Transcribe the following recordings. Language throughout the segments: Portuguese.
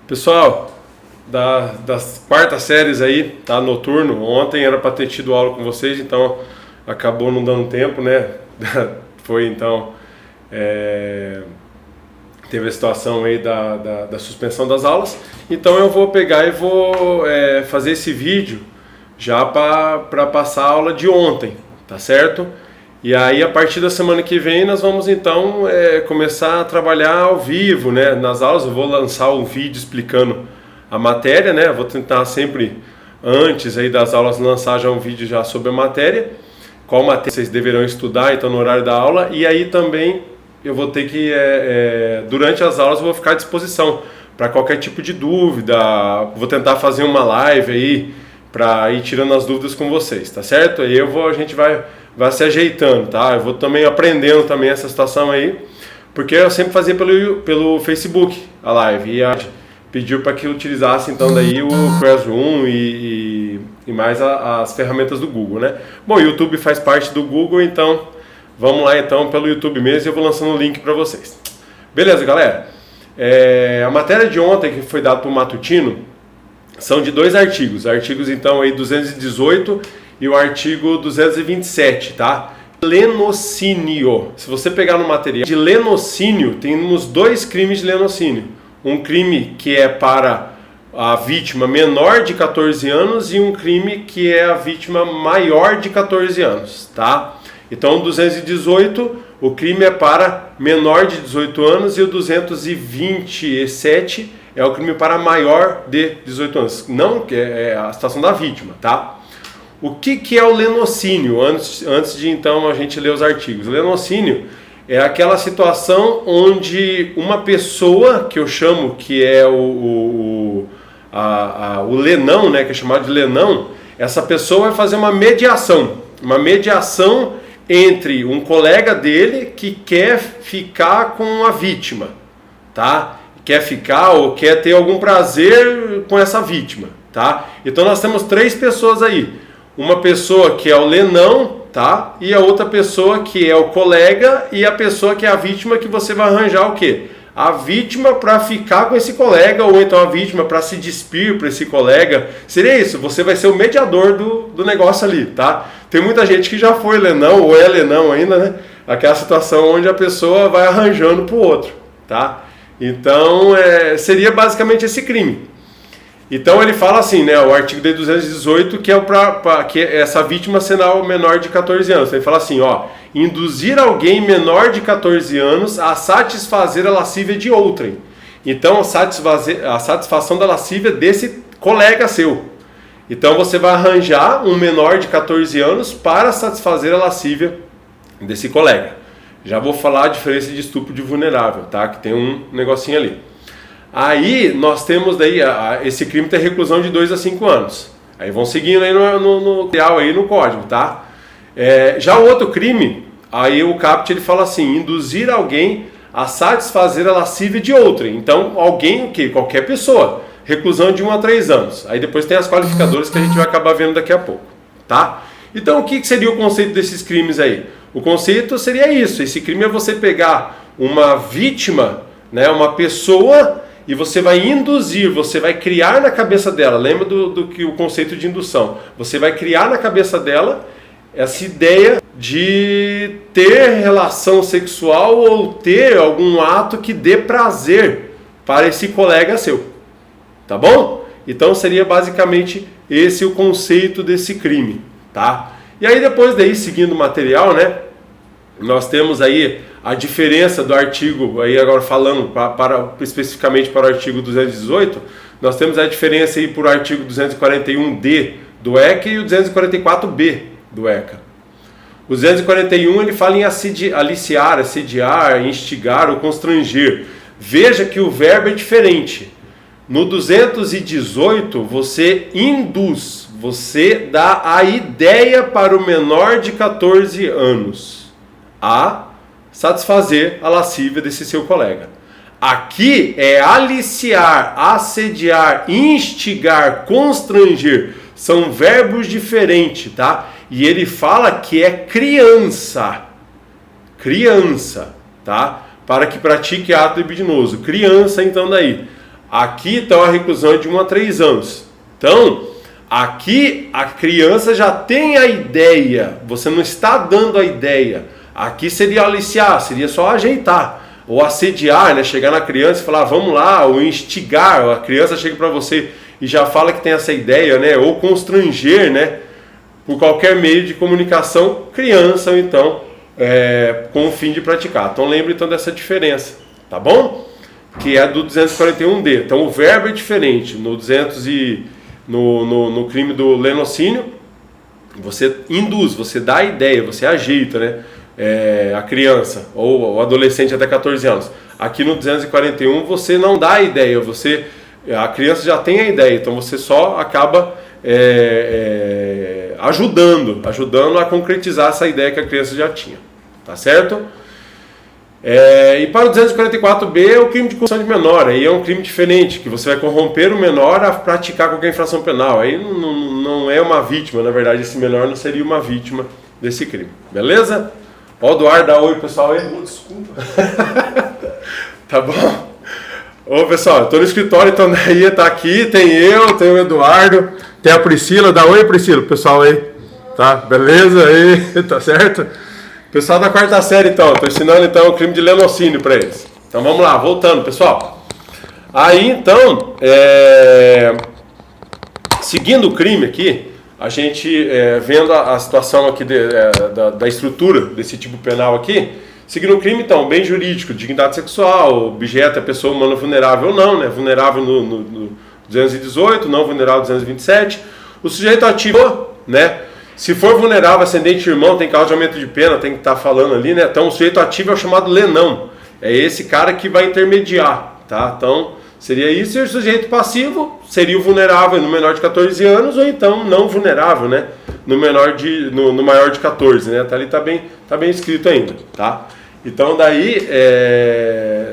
Pessoal, das quartas séries aí, tá noturno. Ontem era para ter tido aula com vocês, então acabou não dando tempo, né? Foi então, teve a situação aí da suspensão das aulas. Então eu vou pegar e vou fazer esse vídeo já para passar a aula de ontem, tá certo? E aí a partir da semana que vem nós vamos então começar a trabalhar ao vivo, né? Nas aulas eu vou lançar um vídeo explicando a matéria, né? Eu vou tentar sempre antes aí das aulas lançar já um vídeo já sobre a matéria, qual matéria vocês deverão estudar então no horário da aula, e aí também eu vou ter que durante as aulas eu vou ficar à disposição para qualquer tipo de dúvida. Vou tentar fazer uma live aí para ir tirando as dúvidas com vocês, tá certo? Aí a gente vai se ajeitando, tá? Eu vou também aprendendo também essa situação aí, porque eu sempre fazia pelo Facebook a live, e a gente pediu para que eu utilizasse então daí o Classroom e mais as ferramentas do Google, né? Bom, o YouTube faz parte do Google, então vamos lá então pelo YouTube mesmo, e eu vou lançando o link para vocês. Beleza, galera? A matéria de ontem que foi dada para o Matutino são de 2 artigos. Artigos então aí 218 e o artigo 227, tá? Lenocínio. Se você pegar no material de lenocínio, temos 2 crimes de lenocínio. Um crime que é para a vítima menor de 14 anos e um crime que é a vítima maior de 14 anos, tá? Então, o 218, o crime é para menor de 18 anos, e o 227 é o crime para maior de 18 anos. Não, que é a situação da vítima, tá? O que é o lenocínio? Antes de então a gente ler os artigos. O lenocínio é aquela situação onde uma pessoa, que eu chamo que é o lenão, né, que é chamado de lenão, essa pessoa vai fazer uma mediação entre um colega dele que quer ficar com a vítima, tá? Quer ficar ou quer ter algum prazer com essa vítima, tá? Então nós temos 3 pessoas aí. Uma pessoa que é o lenão, tá? E a outra pessoa que é o colega, e a pessoa que é a vítima, que você vai arranjar o quê? A vítima para ficar com esse colega, ou então a vítima para se despir para esse colega. Seria isso, você vai ser o mediador do negócio ali, tá? Tem muita gente que já foi lenão, ou é lenão ainda, né? Aquela situação onde a pessoa vai arranjando pro outro, tá? Então, seria basicamente esse crime. Então ele fala assim, né, o artigo de 218, que é que essa vítima será o menor de 14 anos. Ele fala assim, ó, induzir alguém menor de 14 anos a satisfazer a lascívia de outrem. Então a satisfação da lascívia desse colega seu. Então você vai arranjar um menor de 14 anos para satisfazer a lascívia desse colega. Já vou falar a diferença de estupro de vulnerável, tá? Que tem um negocinho ali. Aí nós temos daí, esse crime tem reclusão de 2 a 5 anos. Aí vão seguindo aí no código, tá? Já o outro crime, aí o caput ele fala assim, induzir alguém a satisfazer a lascívia de outrem. Então alguém, o quê? Qualquer pessoa. Reclusão de 1 a 3 anos. Aí depois tem as qualificadoras que a gente vai acabar vendo daqui a pouco, tá? Então o que seria o conceito desses crimes aí? O conceito seria isso, esse crime é você pegar uma vítima, né, uma pessoa, e você vai induzir, você vai criar na cabeça dela, lembra do que o conceito de indução, você vai criar na cabeça dela essa ideia de ter relação sexual ou ter algum ato que dê prazer para esse colega seu, tá bom? Então seria basicamente esse o conceito desse crime, tá? E aí depois daí, seguindo o material, né, nós temos aí a diferença do artigo, aí agora falando especificamente para o artigo 218, nós temos a diferença aí por artigo 241D do ECA e o 244B do ECA. O 241 ele fala em aliciar, assediar, instigar ou constranger. Veja que o verbo é diferente. No 218 você induz, você dá a ideia para o menor de 14 anos a satisfazer a lascívia desse seu colega. Aqui é aliciar, assediar, instigar, constranger. São verbos diferentes, tá? E ele fala que é criança, tá? Para que pratique ato libidinoso. Criança, então daí. Aqui então a reclusão é de 1 a 3 anos. Então, aqui a criança já tem a ideia, você não está dando a ideia. Aqui seria aliciar, seria só ajeitar. Ou assediar, né? Chegar na criança e falar, vamos lá, ou instigar. A criança chega para você e já fala que tem essa ideia, né? Ou constranger, né? Por qualquer meio de comunicação, criança, ou então, com o fim de praticar. Então lembre então dessa diferença, tá bom? Que é do 241D. Então o verbo é diferente. No no crime do lenocínio, você induz, você dá a ideia, você ajeita, né? A criança ou o adolescente até 14 anos. Aqui no 241 você não dá a ideia, a criança já tem a ideia, então você só acaba ajudando a concretizar essa ideia que a criança já tinha, tá certo? E para o 244B é o crime de corrupção de menor, aí é um crime diferente, que você vai corromper o menor a praticar qualquer infração penal, aí não é uma vítima, na verdade esse menor não seria uma vítima desse crime, beleza? Ó, o Eduardo, dá oi pessoal aí. Desculpa. Tá bom? Ô pessoal, eu tô no escritório, então daí tá aqui, tem o Eduardo, tem a Priscila, dá oi Priscila, pessoal aí. Tá? Beleza aí, tá certo? Pessoal da 4ª série então, tô ensinando então o crime de lenocínio para eles. Então vamos lá, voltando pessoal. Aí então, seguindo o crime aqui, a gente vendo a situação aqui da estrutura desse tipo penal aqui, seguindo o crime então, bem jurídico, dignidade sexual, objeto é pessoa humana vulnerável ou não, né? Vulnerável no 218, não vulnerável no 227. O sujeito ativo, né? Se for vulnerável, ascendente irmão, tem causa de aumento de pena, tem que estar falando ali, né? Então o sujeito ativo é o chamado lenão, é esse cara que vai intermediar, tá? Então seria isso, e o sujeito passivo seria o vulnerável no menor de 14 anos, ou então não vulnerável, né? No maior de 14, né? Ali tá bem escrito ainda, tá? Então daí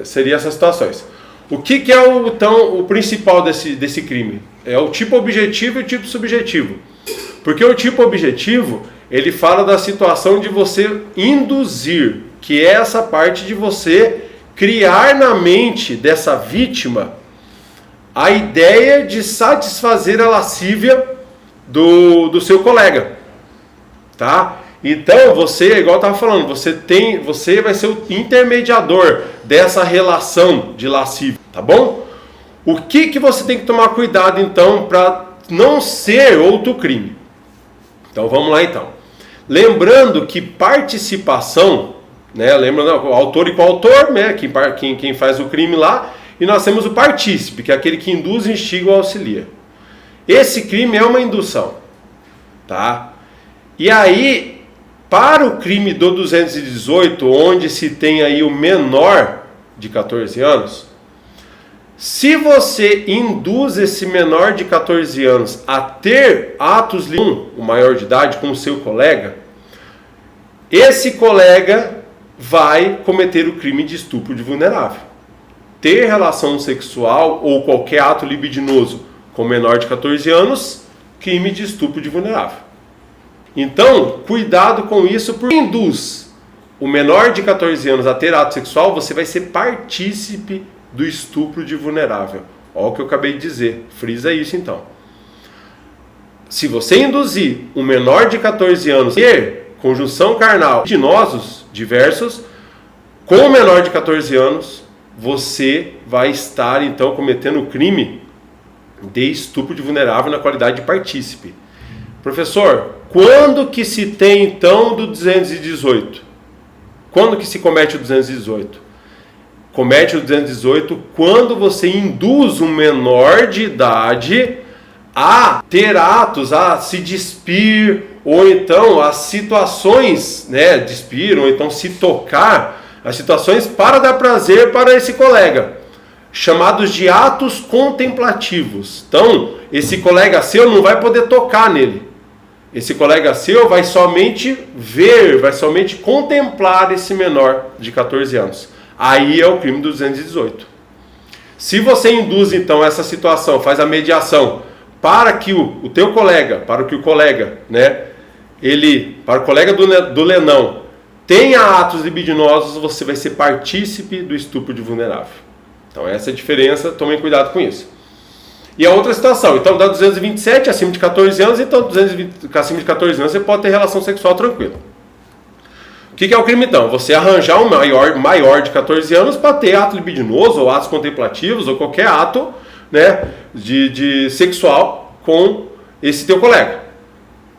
seria essas situações. O que é o principal desse crime? É o tipo objetivo e o tipo subjetivo. Porque o tipo objetivo, ele fala da situação de você induzir, que é essa parte de você criar na mente dessa vítima a ideia de satisfazer a lascívia do seu colega, tá? Então você, igual eu estava falando, você vai ser o intermediador dessa relação de lascívia, tá bom? O que você tem que tomar cuidado então para não ser outro crime? Então vamos lá então. Lembrando que participação, né? Lembrando o autor e coautor, né? Quem faz o crime lá, e nós temos o partícipe, que é aquele que induz, instiga ou auxilia. Esse crime é uma indução, tá? E aí, para o crime do 218, onde se tem aí o menor de 14 anos, se você induz esse menor de 14 anos a ter atos o maior de idade com o seu colega, esse colega vai cometer o crime de estupro de vulnerável. Ter relação sexual ou qualquer ato libidinoso com menor de 14 anos, crime de estupro de vulnerável. Então, cuidado com isso, porque induz o menor de 14 anos a ter ato sexual, você vai ser partícipe do estupro de vulnerável. Olha o que eu acabei de dizer, frisa isso então. Se você induzir um menor de 14 anos a ter conjunção carnal libidinosos diversos com o menor de 14 anos, você vai estar então cometendo o crime de estupro de vulnerável na qualidade de partícipe. Professor, quando que se tem então do 218? Quando que se comete o 218? Comete o 218 quando você induz um menor de idade a ter atos, a se despir, ou então as situações, né, despir, ou então se tocar, as situações para dar prazer para esse colega, chamados de atos contemplativos. Então, esse colega seu não vai poder tocar nele. Esse colega seu vai somente ver, vai somente contemplar esse menor de 14 anos. Aí é o crime do 218. Se você induz então essa situação, faz a mediação para que o teu colega, para que o colega, né, para o colega do lenão tenha atos libidinosos, você vai ser partícipe do estupro de vulnerável. Então essa é a diferença, tomem cuidado com isso. E a outra situação, então dá 227 acima de 14 anos, então 220, acima de 14 anos você pode ter relação sexual tranquila. O que é o crime então? Você arranjar um maior de 14 anos para ter ato libidinoso, ou atos contemplativos, ou qualquer ato, né, de sexual com esse teu colega,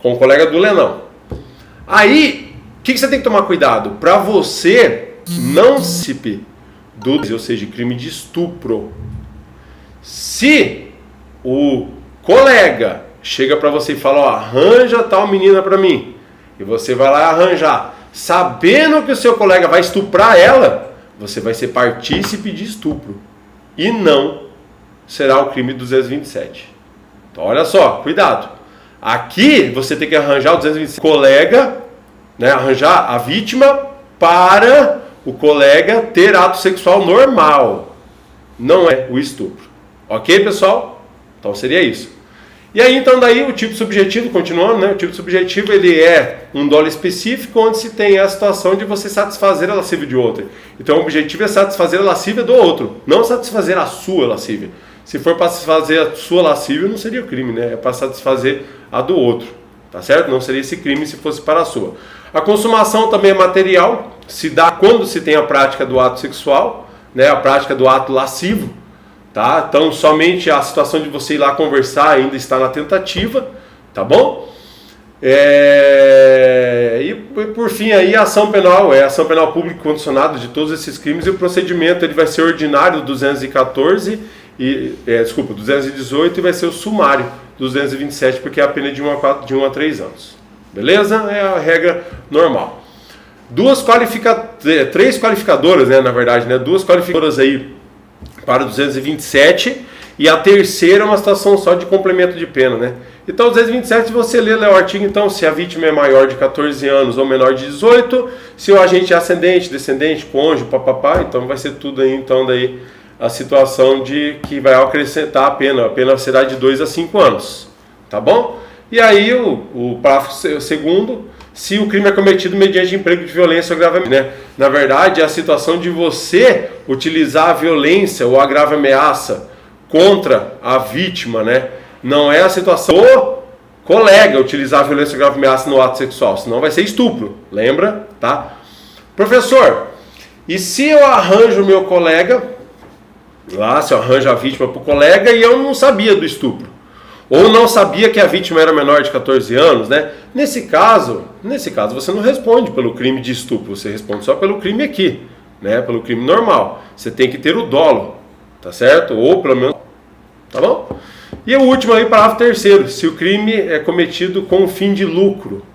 com o colega do Lenão. Aí, o que você tem que tomar cuidado? Para você não se ou seja, crime de estupro. Se o colega chega para você e fala, ó, arranja tal menina para mim, e você vai lá arranjar, sabendo que o seu colega vai estuprar ela, você vai ser partícipe de estupro e não será o crime 227. Então olha só, cuidado. Aqui você tem que arranjar o 227 colega, né, arranjar a vítima para o colega ter ato sexual normal, não é o estupro. Ok, pessoal? Então seria isso. E aí, então, daí o tipo subjetivo, continuando, né? O tipo subjetivo, ele é um dolo específico onde se tem a situação de você satisfazer a lascívia de outro. Então, o objetivo é satisfazer a lascívia do outro, não satisfazer a sua lascívia. Se for para satisfazer a sua lascívia, não seria o crime, né? É para satisfazer a do outro, tá certo? Não seria esse crime se fosse para a sua. A consumação também é material, se dá quando se tem a prática do ato sexual, né? A prática do ato lascivo. Tá? Então, somente a situação de você ir lá conversar ainda está na tentativa, tá bom? E por fim aí a ação penal, a ação penal pública condicionada de todos esses crimes, e o procedimento ele vai ser ordinário 214 218 e vai ser o sumário 227, porque é a pena de 1 a 3 anos. Beleza? É a regra normal. Três qualificadoras, né, na verdade, né, duas qualificadoras aí para 227, e a terceira é uma situação só de complemento de pena, né? Então, 227, se você ler o artigo, então, se a vítima é maior de 14 anos ou menor de 18, se o agente é ascendente, descendente, cônjuge, papapá, então vai ser tudo aí, então, daí a situação de que vai acrescentar a pena será de 2 a 5 anos, tá bom? E aí, o parágrafo segundo, se o crime é cometido mediante emprego de violência ou agravamento, né? Na verdade, é a situação de você utilizar a violência ou a grave ameaça contra a vítima, né? Não é a situação do colega utilizar a violência ou grave ameaça no ato sexual, senão vai ser estupro, lembra? Tá? Professor, e se eu arranjo o meu colega, se eu arranjo a vítima para o colega e eu não sabia do estupro, ou não sabia que a vítima era menor de 14 anos, né? Nesse caso você não responde pelo crime de estupro, você responde só pelo crime aqui, né? Pelo crime normal. Você tem que ter o dolo, tá certo? Ou pelo menos, tá bom? E o último aí, parágrafo terceiro, se o crime é cometido com fim de lucro,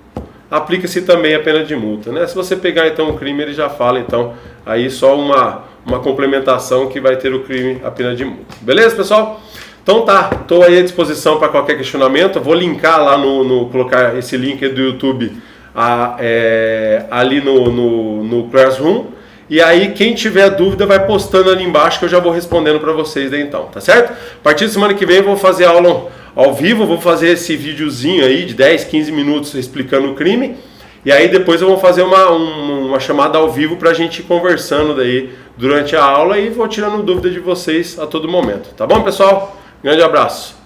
aplica-se também a pena de multa, né? Se você pegar então o crime, ele já fala então aí só uma complementação que vai ter o crime, a pena de multa. Beleza, pessoal? Então tá, estou aí à disposição para qualquer questionamento. Vou linkar lá colocar esse link do YouTube ali no Classroom. E aí quem tiver dúvida vai postando ali embaixo que eu já vou respondendo para vocês daí então, tá certo? A partir da semana que vem eu vou fazer aula ao vivo, vou fazer esse videozinho aí de 10, 15 minutos explicando o crime. E aí depois eu vou fazer uma chamada ao vivo para a gente ir conversando daí durante a aula e vou tirando dúvida de vocês a todo momento. Tá bom, pessoal? Grande abraço.